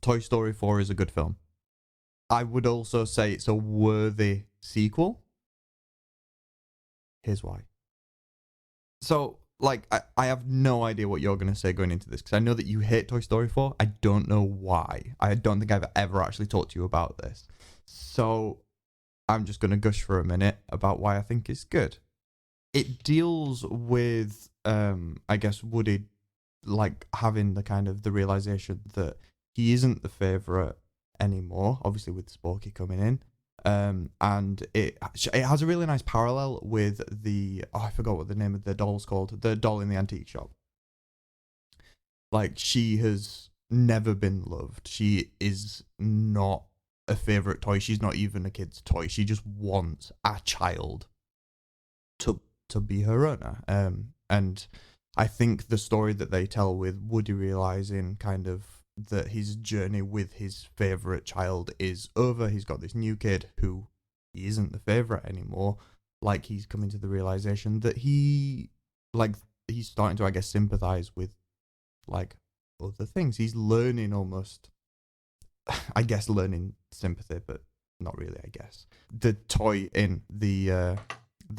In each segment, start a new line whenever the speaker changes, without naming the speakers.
Toy Story 4 is a good film. I would also say it's a worthy sequel. Here's why. So, like, I have no idea what you're going to say going into this, because I know that you hate Toy Story 4. I don't know why. I don't think I've ever actually talked to you about this. So, I'm just going to gush for a minute about why I think it's good. It deals with, I guess, Woody, like, having the kind of the realization that he isn't the favourite anymore, obviously with Forky coming in. And it has a really nice parallel with the, I forgot what the name of the doll's called, the doll in the antique shop. Like, she has never been loved. She is not a favourite toy. She's not even a kid's toy. She just wants a child to be her owner. And I think the story that they tell with Woody realizing kind of that his journey with his favourite child is over. He's got this new kid who he isn't the favourite anymore. Like, he's coming to the realization that he's starting to, I guess, sympathise with, like, other things. He's learning almost, I guess, learning sympathy, but not really, I guess. The toy in the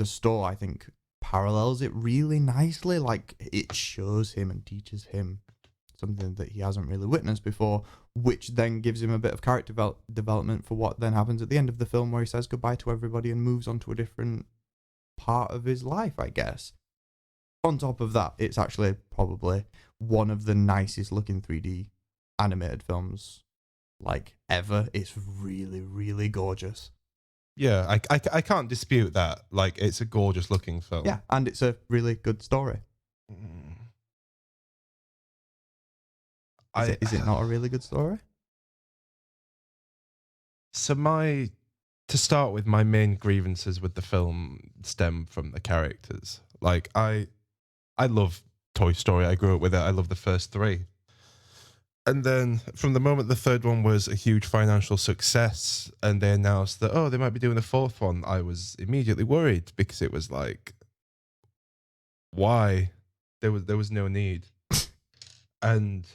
store, I think, parallels it really nicely. Like, it shows him and teaches him something that he hasn't really witnessed before, which then gives him a bit of character development for what then happens at the end of the film, where he says goodbye to everybody and moves on to a different part of his life, I guess. On top of that, it's actually probably one of the nicest looking 3D animated films, like, ever. It's really, really gorgeous.
Yeah, I can't dispute that. Like, it's a gorgeous looking film.
Yeah, and it's a really good story. Is it not a really good story?
So to start with, my main grievances with the film stem from the characters. Like, I love Toy Story. I grew up with it. I love the first three. And then from the moment the third one was a huge financial success and they announced that, oh, they might be doing a fourth one, I was immediately worried, because it was like, why? There was no need. And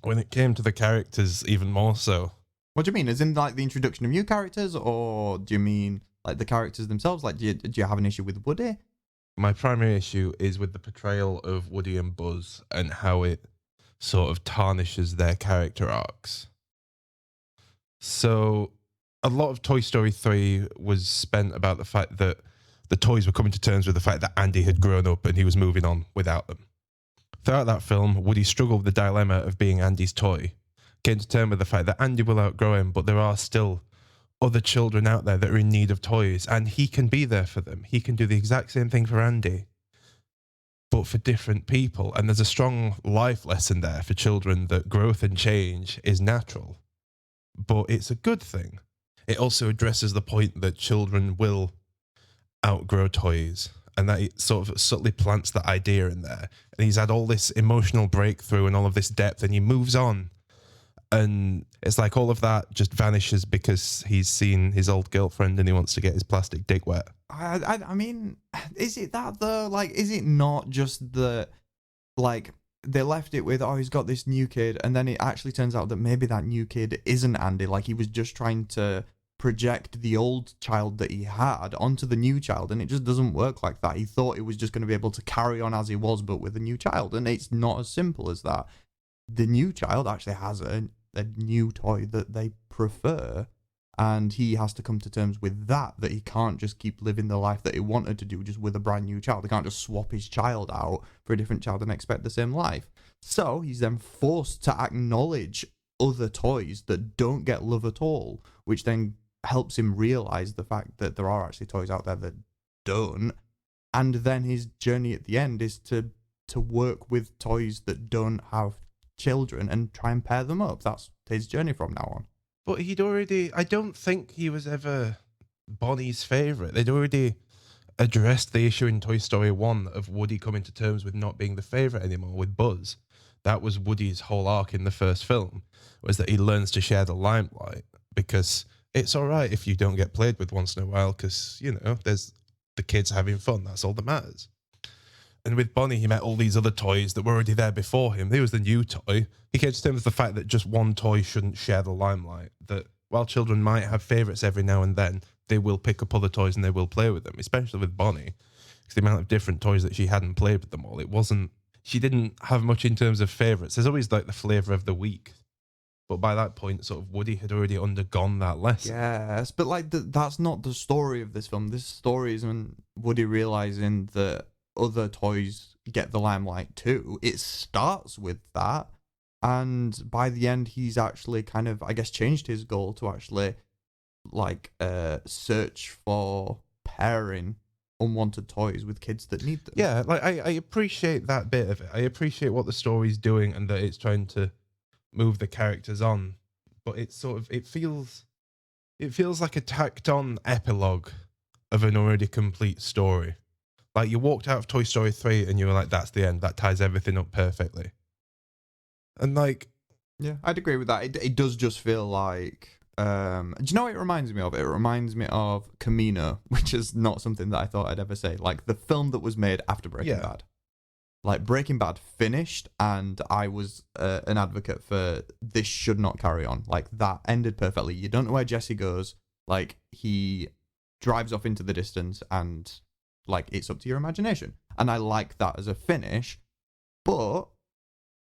when it came to the characters, even more so.
What do you mean? As in, like, the introduction of new characters, or do you mean, like, the characters themselves? Like, do you have an issue with Woody?
My primary issue is with the portrayal of Woody and Buzz and how it sort of tarnishes their character arcs. So a lot of Toy Story 3 was spent about the fact that the toys were coming to terms with the fact that Andy had grown up and he was moving on without them. Throughout that film, Woody struggled with the dilemma of being Andy's toy, came to terms with the fact that Andy will outgrow him, but there are still other children out there that are in need of toys, and he can be there for them. He can do the exact same thing for Andy, but for different people. And there's a strong life lesson there for children that growth and change is natural, but it's a good thing. It also addresses the point that children will outgrow toys, and that it sort of subtly plants that idea in there. And he's had all this emotional breakthrough and all of this depth, and he moves on. And it's like all of that just vanishes because he's seen his old girlfriend and he wants to get his plastic dick wet.
I mean, is it that though? Like, is it not just the, like, they left it with, oh, he's got this new kid, and then it actually turns out that maybe that new kid isn't Andy. Like, he was just trying to project the old child that he had onto the new child, and it just doesn't work like that. He thought it was just going to be able to carry on as he was, but with a new child, and it's not as simple as that. The new child actually has a new toy that they prefer, and he has to come to terms with that he can't just keep living the life that he wanted to do just with a brand new child. He can't just swap his child out for a different child and expect the same life. So he's then forced to acknowledge other toys that don't get love at all, which then helps him realize the fact that there are actually toys out there that don't. And then his journey at the end is to work with toys that don't have children and try and pair them up. That's his journey from now on.
But I don't think he was ever Bonnie's favourite. They'd already addressed the issue in Toy Story 1 of Woody coming to terms with not being the favourite anymore with Buzz. That was Woody's whole arc in the first film, was that he learns to share the limelight, because it's all right if you don't get played with once in a while, because, you know, there's the kids having fun. That's all that matters. And with Bonnie, he met all these other toys that were already there before him. He was the new toy. He came to terms with the fact that just one toy shouldn't share the limelight. That while children might have favourites every now and then, they will pick up other toys and they will play with them, especially with Bonnie. Because the amount of different toys that she hadn't played with them all, she didn't have much in terms of favourites. There's always like the flavour of the week. But by that point, sort of Woody had already undergone that lesson.
Yes, but like that's not the story of this film. This story is when Woody realizing that other toys get the limelight too. It starts with that, and by the end, he's actually kind of, I guess, changed his goal to actually like search for pairing unwanted toys with kids that need them.
Yeah, like I appreciate that bit of it. I appreciate what the story's doing and that it's trying to move the characters on, but it's sort of it feels like a tacked on epilogue of an already complete story. Like you walked out of Toy Story 3 and you were like, that's the end, that ties everything up perfectly. And like,
yeah, I'd agree with that. It does just feel like do you know what it reminds me of? It reminds me of Camino, which is not something that I thought I'd ever say. Like the film that was made after Breaking Bad. Like Breaking Bad finished, and I was an advocate for this should not carry on. Like that ended perfectly. You don't know where Jesse goes. Like he drives off into the distance, and like it's up to your imagination. And I like that as a finish, but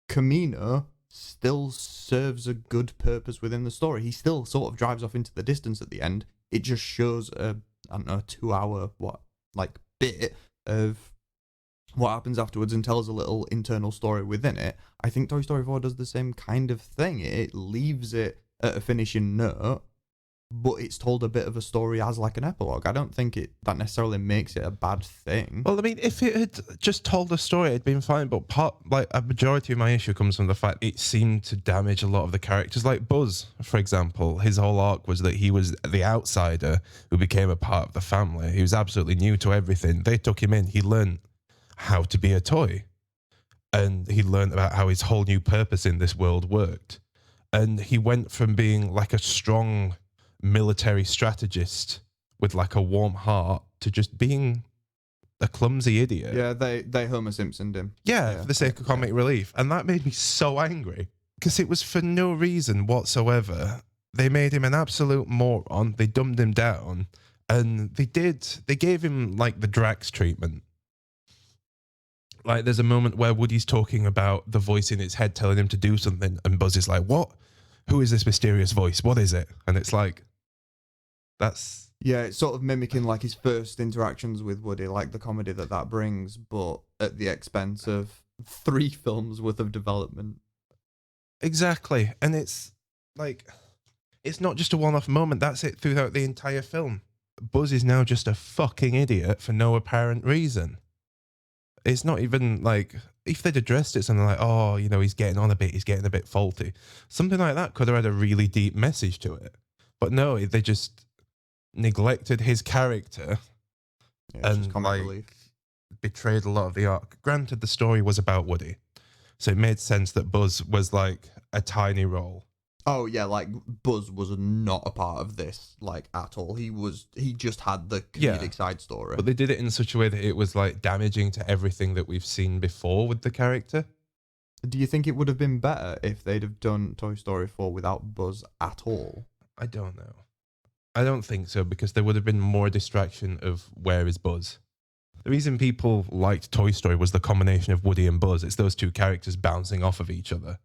Camino still serves a good purpose within the story. He still sort of drives off into the distance at the end. It just shows a 2-hour bit of what happens afterwards and tells a little internal story within it. I think Toy Story 4 does the same kind of thing. It leaves it at a finishing note, but it's told a bit of a story as like an epilogue. I don't think that necessarily makes it a bad thing.
well, I mean, if it had just told a story, it'd been fine. But a majority of my issue comes from the fact it seemed to damage a lot of the characters. Like Buzz, for example, his whole arc was that he was the outsider who became a part of the family. He was absolutely new to everything. They took him in. He learned how to be a toy, and he learned about how his whole new purpose in this world worked. And he went from being like a strong military strategist with like a warm heart to just being a clumsy idiot.
Yeah, they Homer Simpsoned him.
Yeah, for the sake of comic relief. And that made me so angry because it was for no reason whatsoever. They made him an absolute moron. They dumbed him down, and they gave him like the Drax treatment. Like there's a moment where Woody's talking about the voice in his head telling him to do something, and Buzz is like, what? Who is this mysterious voice? What is it? And it's like, that's...
Yeah, it's sort of mimicking like his first interactions with Woody, like the comedy that brings, but at the expense of 3 films worth of development.
Exactly. And it's like, it's not just a one-off moment. That's it throughout the entire film. Buzz is now just a fucking idiot for no apparent reason. It's not even like, if they'd addressed it, something like, oh, you know, he's getting on a bit, he's getting a bit faulty. Something like that could have had a really deep message to it. But no, they just neglected his character and like betrayed a lot of the arc. Granted, the story was about Woody, so it made sense that Buzz was like a tiny role.
Oh yeah, like Buzz was not a part of this like at all. He just had the comedic side story.
But they did it in such a way that it was like damaging to everything that we've seen before with the character.
Do you think it would have been better if they'd have done Toy Story 4 without Buzz at all?
I don't know. I don't think so, because there would have been more distraction of where is Buzz. The reason people liked Toy Story was the combination of Woody and Buzz. It's those two characters bouncing off of each other.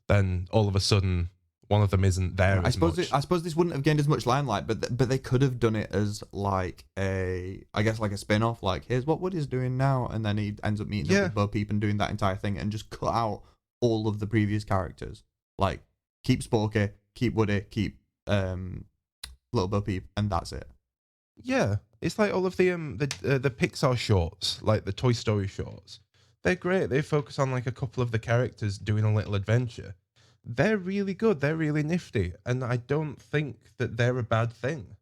Then all of a sudden, one of them isn't there
I
as much.
I suppose this wouldn't have gained as much limelight, but they could have done it as like a spin-off. Like, here's what Woody's doing now, and then he ends up meeting up with Bo Peep and doing that entire thing, and just cut out all of the previous characters. Like, keep Forky, keep Woody, keep little Bo Peep, and that's it.
Yeah, it's like all of the Pixar shorts, like the Toy Story shorts. They're great. They focus on like a couple of the characters doing a little adventure. They're really good. They're really nifty, and I don't think that they're a bad thing.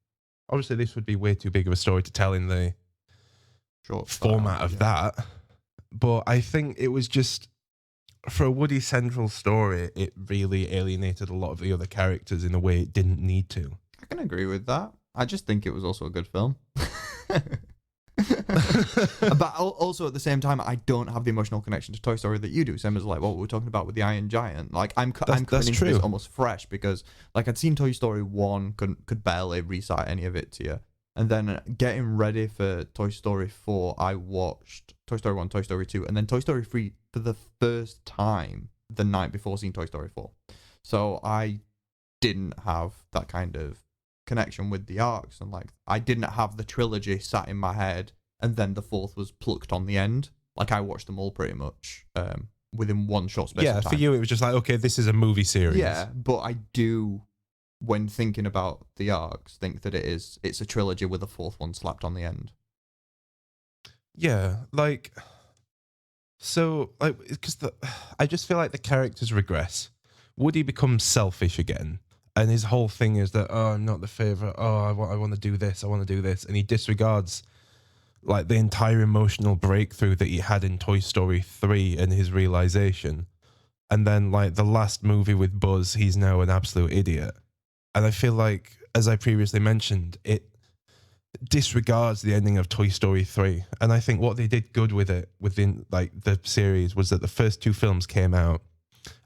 Obviously, this would be way too big of a story to tell in the short format of that. But I think it was just, for a Woody central story, it really alienated a lot of the other characters in a way it didn't need to.
I can agree with that. I just think it was also a good film. But also at the same time, I don't have the emotional connection to Toy Story that you do. Same as like what we were talking about with the Iron Giant. Like I'm coming into this almost fresh because like I'd seen Toy Story 1, could barely recite any of it to you, and then getting ready for Toy Story 4, I watched Toy Story 1, Toy Story 2, and then Toy Story 3 for the first time the night before seeing Toy Story 4. So I didn't have that kind of connection with the arcs, and like I didn't have the trilogy sat in my head and then the fourth was plucked on the end. Like I watched them all pretty much within one short space of time.
For you it was just like, okay, this is a movie series.
Yeah, but I do, when thinking about the arcs, think that it's a trilogy with a fourth one slapped on the end.
Yeah, like so like because I just feel like the characters regress. Woody becomes selfish again. And his whole thing is that, oh, I'm not the favorite. Oh, I want to do this. I want to do this. And he disregards like the entire emotional breakthrough that he had in Toy Story 3 and his realization. And then like the last movie with Buzz, he's now an absolute idiot. And I feel like, as I previously mentioned, it disregards the ending of Toy Story 3. And I think what they did good with it within like the series was that the first two films came out,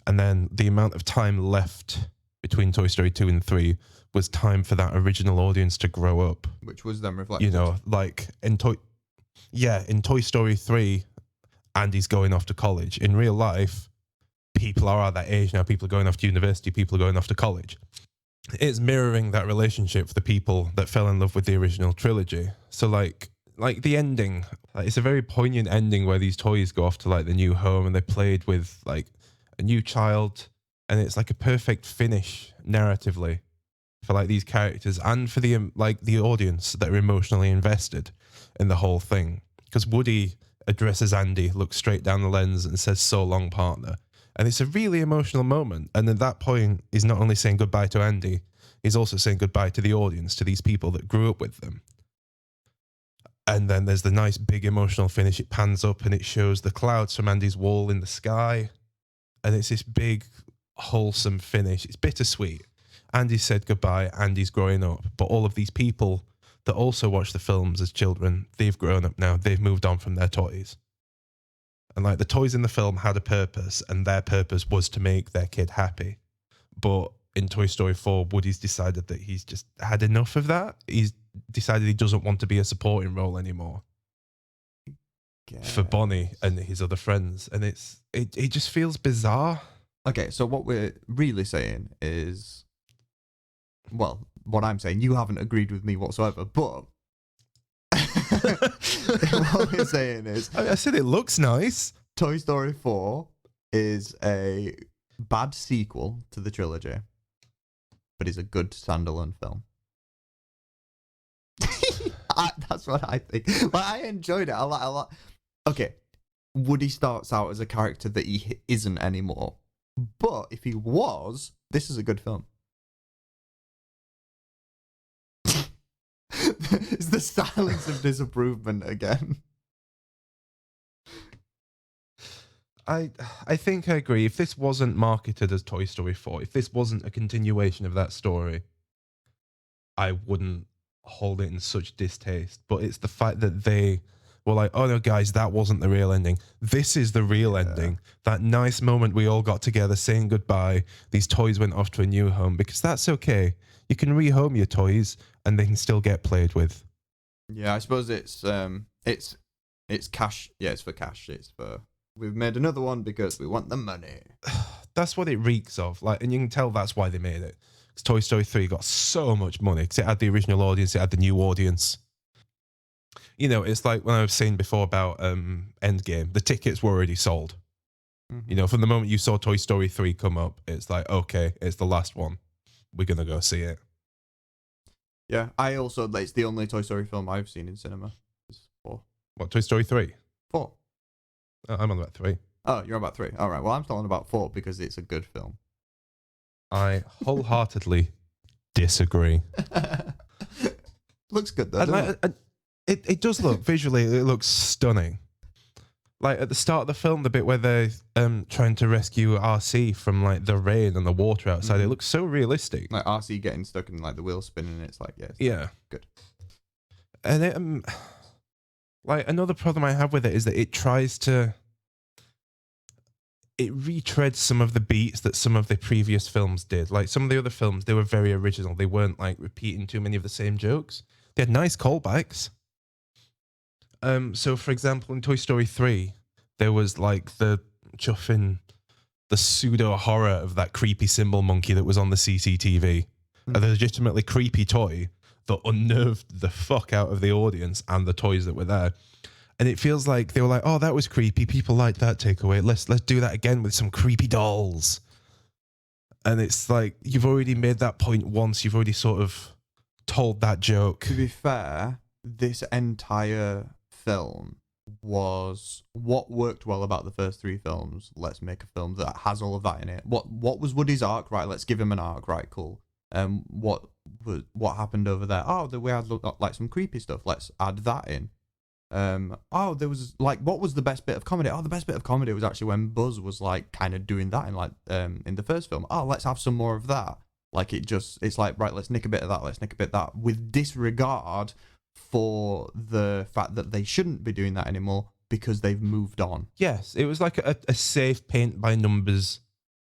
and then the amount of time left between Toy Story 2 and 3 was time for that original audience to grow up.
Which was them reflected.
You know, like in Toy Story 3, Andy's going off to college. In real life, people are at that age now. People are going off to university. People are going off to college. It's mirroring that relationship for the people that fell in love with the original trilogy. So like the ending, like, it's a very poignant ending where these toys go off to like the new home and they played with like a new child. And it's like a perfect finish narratively for like these characters and for the like the audience that are emotionally invested in the whole thing. Because Woody addresses Andy, looks straight down the lens and says, "So long, partner." And it's a really emotional moment. And at that point, he's not only saying goodbye to Andy, he's also saying goodbye to the audience, to these people that grew up with them. And then there's the nice big emotional finish. It pans up and it shows the clouds from Andy's wall in the sky. And it's this big, wholesome finish. It's bittersweet. Andy said goodbye. Andy's growing up. But all of these people that also watch the films as children, they've grown up now. They've moved on from their toys. And like the toys in the film had a purpose, and their purpose was to make their kid happy. But in Toy Story 4, Woody's decided that he's just had enough of that. He's decided he doesn't want to be a supporting role anymore for Bonnie and his other friends. And it just feels bizarre.
Okay, so what we're really saying is, well, what I'm saying, you haven't agreed with me whatsoever, but what we're saying is...
I said it looks nice.
Toy Story 4 is a bad sequel to the trilogy, but is a good standalone film. That's what I think. But I enjoyed it. I like. Okay, Woody starts out as a character that he isn't anymore. But if he was, this is a good film. It's the silence of disapproval again.
I think I agree. If this wasn't marketed as Toy Story 4, if this wasn't a continuation of that story, I wouldn't hold it in such distaste. But it's the fact that they were like, oh no, guys, that wasn't the real ending. This is the real ending. That nice moment we all got together saying goodbye. These toys went off to a new home, because that's okay. You can rehome your toys and they can still get played with.
Yeah, I suppose it's cash. Yeah, it's for cash. It's for, we've made another one because we want the money.
That's what it reeks of. Like, and you can tell that's why they made it. Because Toy Story 3 got so much money because it had the original audience, it had the new audience. You know, it's like when I was saying before about Endgame, the tickets were already sold. Mm-hmm. You know, from the moment you saw Toy Story 3 come up, it's like, okay, it's the last one. We're going to go see it.
Yeah, I also, it's the only Toy Story film I've seen in cinema. It's 4.
What, Toy Story 3?
4.
I'm on about 3.
Oh, you're on about 3. All right, well, I'm still on about 4 because it's a good film.
I wholeheartedly disagree.
Looks good, though, doesn't it?
It does look, visually, it looks stunning. Like at the start of the film, the bit where they're trying to rescue RC from like the rain and the water outside, it looks so realistic.
Like RC getting stuck in like the wheel spinning, it's like, yeah,
yeah,
good.
And Like, another problem I have with it is that it retreads some of the beats that some of the previous films did. Like, some of the other films, they were very original. They weren't like repeating too many of the same jokes. They had nice callbacks. So for example, in Toy Story 3, there was like the pseudo horror of that creepy cymbal monkey that was on the CCTV. A legitimately creepy toy that unnerved the fuck out of the audience and the toys that were there. And it feels like they were like, oh, that was creepy. People liked that takeaway. Let's do that again with some creepy dolls. And it's like, you've already made that point once. You've already sort of told that joke.
To be fair, this entire film was what worked well about the first three films. Let's make a film that has all of that in it. What was Woody's arc? Right, let's give him an arc. Right, cool. What happened over there? Oh, we had like some creepy stuff. Let's add that in. There was like, what was the best bit of comedy? Oh, the best bit of comedy was actually when Buzz was like kind of doing that in the first film. Oh, let's have some more of that. Like it's like, right, let's nick a bit of that, let's nick a bit of that, with disregard for the fact that they shouldn't be doing that anymore because they've moved on.
Yes, it was like a safe paint by numbers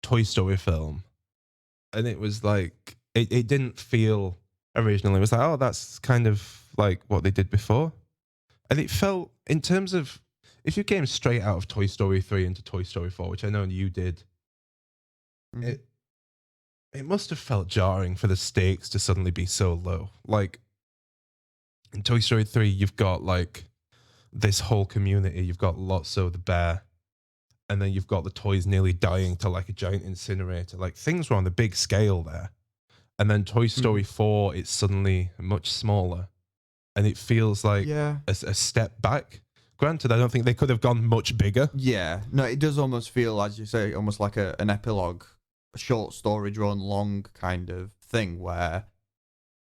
Toy Story film. And it was like, it didn't feel original. It was like, oh, that's kind of like what they did before. And it felt, in terms of, if you came straight out of Toy Story 3 into Toy Story 4, which I know you did, it must have felt jarring for the stakes to suddenly be so low. Like, in Toy Story 3, you've got like this whole community. You've got Lotso the bear, and then you've got the toys nearly dying to like a giant incinerator. Like, things were on a big scale there. And then Toy Story 4, it's suddenly much smaller. And it feels like a step back. Granted, I don't think they could have gone much bigger.
Yeah, no, it does almost feel, as you say, almost like an epilogue, a short story drawn long kind of thing, where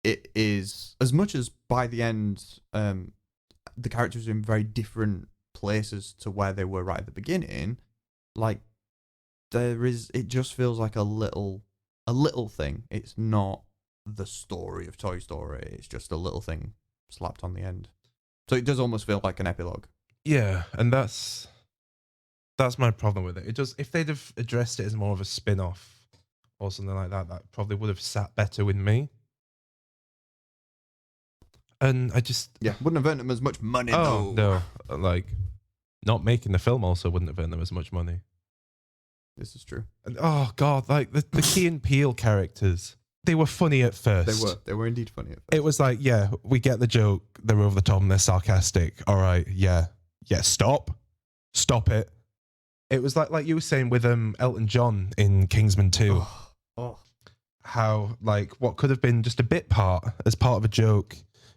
it is, as much as by the end, the characters are in very different places to where they were right at the beginning. Like, it just feels like a little thing. It's not the story of Toy Story. It's just a little thing slapped on the end. So it does almost feel like an epilogue.
Yeah, and that's my problem with it. It does, if they'd have addressed it as more of a spin-off or something like that, that probably would have sat better with me. And I just...
Yeah, wouldn't have earned them as much money, though.
No. Like, not making the film also wouldn't have earned them as much money.
This is true.
And, oh, God, like, the Key and Peele characters, they were funny at first.
They were indeed funny at first.
It was like, yeah, we get the joke. They're over the top and they're sarcastic. All right, yeah, stop it. It was like you were saying with Elton John in Kingsman 2. How, like, what could have been just a bit part as part of a joke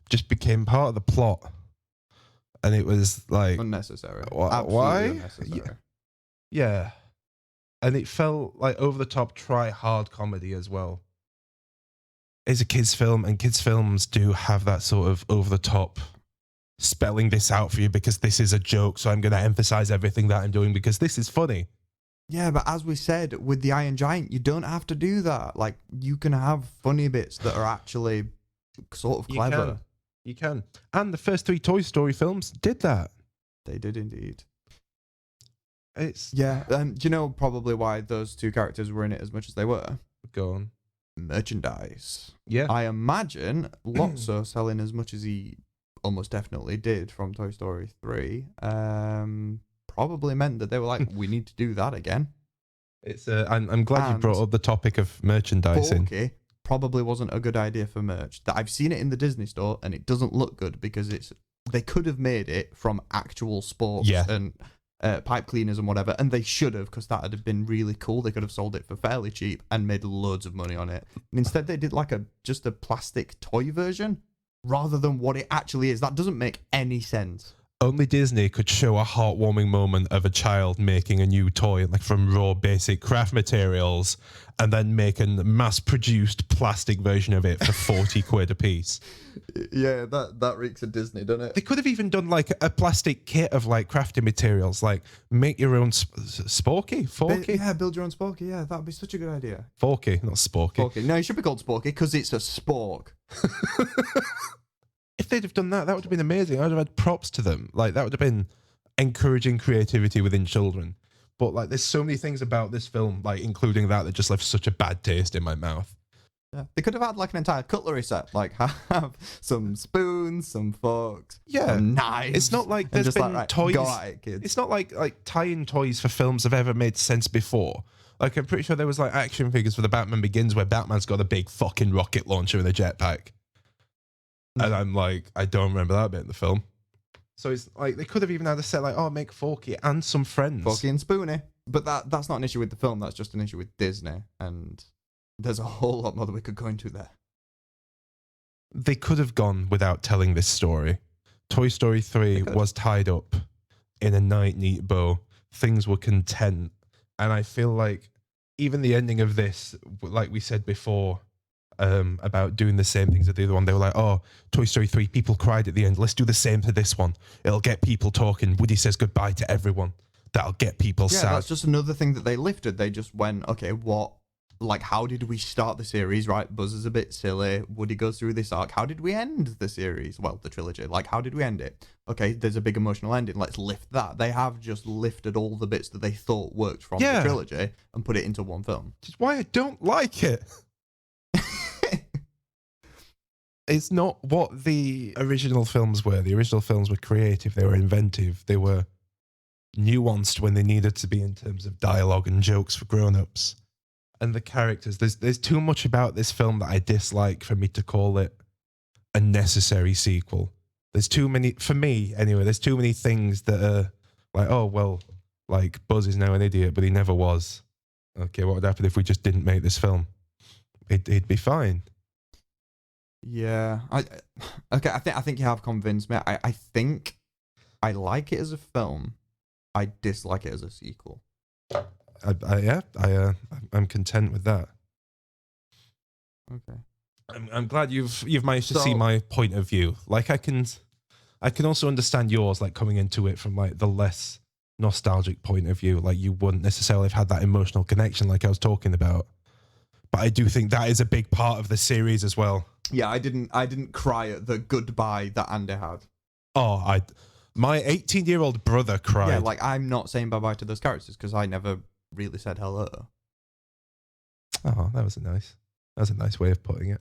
just became part of the plot. And it was like...
unnecessary.
Why?
Unnecessary.
Yeah. And it felt like over the top, try hard comedy as well. It's a kids' film, and kids' films do have that sort of over the top spelling this out for you because this is a joke, so I'm going to emphasize everything that I'm doing because this is funny.
Yeah, but as we said, with the Iron Giant, you don't have to do that. Like, you can have funny bits that are actually sort of clever.
You can. And the first three Toy Story films did that.
They did indeed.
It's...
Yeah, do you know probably why those two characters were in it as much as they were?
Go on.
Merchandise.
Yeah.
I imagine Lotso selling as much as he almost definitely did from Toy Story 3 probably meant that they were like, we need to do that again.
It's I'm glad you brought up the topic of merchandising.
Forky probably wasn't a good idea for merch. That I've seen it in the Disney store and it doesn't look good because they could have made it from actual sports and pipe cleaners and whatever, and they should have, because that would have been really cool. They could have sold it for fairly cheap and made loads of money on it. And instead they did like just a plastic toy version rather than what it actually is. That doesn't make any sense.
Only Disney could show a heartwarming moment of a child making a new toy, like from raw basic craft materials, and then make a mass-produced plastic version of it for 40 quid a piece.
Yeah, that reeks of Disney, doesn't it?
They could have even done like a plastic kit of like crafting materials, like make your own Forky.
Build your own Sporky. Yeah, that'd be such a good idea.
Forky, not Sporky.
Forky. No, it should be called Sporky because it's a spork.
If they'd have done that, that would have been amazing. I'd have had props to them. Like, that would have been encouraging creativity within children. But like, there's so many things about this film, like including that just left such a bad taste in my mouth.
Yeah. They could have had like an entire cutlery set, like have some spoons, some forks, some knives.
It's not like there's been toys.
Go at it, kids.
It's not like tie-in toys for films have ever made sense before. Like, I'm pretty sure there was like action figures for the Batman Begins where Batman's got a big fucking rocket launcher and a jetpack. And I'm like, I don't remember that bit in the film. So it's like, they could have even had a set like, oh, make Forky and some friends.
Forky and Spoonie. But that's not an issue with the film, that's just an issue with Disney. And there's a whole lot more that we could go into there.
They could have gone without telling this story. Toy Story 3 was tied up in a neat bow. Things were content. And I feel like even the ending of this, like we said before, about doing the same things as the other one, they were like, oh, Toy Story 3, people cried at the end. Let's do the same to this one. It'll get people talking. Woody says goodbye to everyone. That'll get people sad.
Yeah, that's just another thing that they lifted. They just went, okay, how did we start the series, right? Buzz is a bit silly. Woody goes through this arc. How did we end the series? Well, the trilogy. Like, how did we end it? Okay, there's a big emotional ending. Let's lift that. They have just lifted all the bits that they thought worked from the trilogy and put it into one film.
Which is why I don't like it. It's not what the original films were. The original films were creative. They were inventive. They were nuanced when they needed to be in terms of dialogue and jokes for grown-ups. And the characters. There's too much about this film that I dislike for me to call it a necessary sequel. There's too many, for me anyway, there's too many things that are like, oh, well, like Buzz is now an idiot, but he never was. Okay, what would happen if we just didn't make this film? He'd be fine.
Yeah, I think you have convinced me. I think I like it as a film. I dislike it as a sequel.
I'm content with that.
Okay.
I'm glad you've managed to see my point of view. Like, I can also understand yours, like coming into it from like the less nostalgic point of view. Like, you wouldn't necessarily have had that emotional connection like I was talking about. But I do think that is a big part of the series as well.
Yeah, I didn't cry at the goodbye that Andy had.
Oh, my 18-year-old brother cried.
Yeah, like, I'm not saying bye-bye to those characters because I never really said hello.
Oh, that was a nice way of putting it.